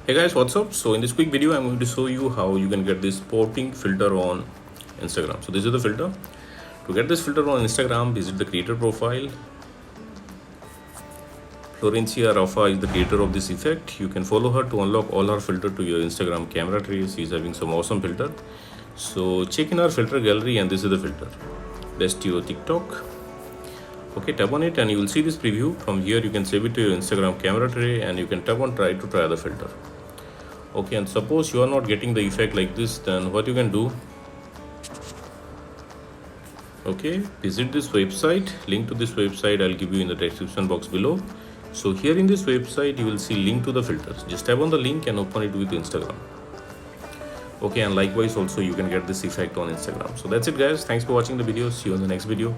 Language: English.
Hey guys, what's up? So in this quick video, I'm going to show you how you can get this Pouting filter on Instagram. So this is the filter. To get this filter on Instagram, visit the creator profile. Florencia Rafa is the creator of this effect. You can follow her to unlock all her filter to your Instagram camera tray. She's having some awesome filter. So check in our filter gallery and this is the filter. Best your TikTok. Okay, tap on it and you will see this preview. From here you can save it to your Instagram camera tray and you can tap on try to try the filter. Okay, and suppose you are not getting the effect like this, then what you can do, okay, visit this website. Link to this website I'll give you in the description box below. So here in this website you will see link to the filters. Just tap on the link and open it with Instagram. Okay, and likewise also you can get this effect on Instagram. So that's it guys, thanks for watching the video. See you in the next video.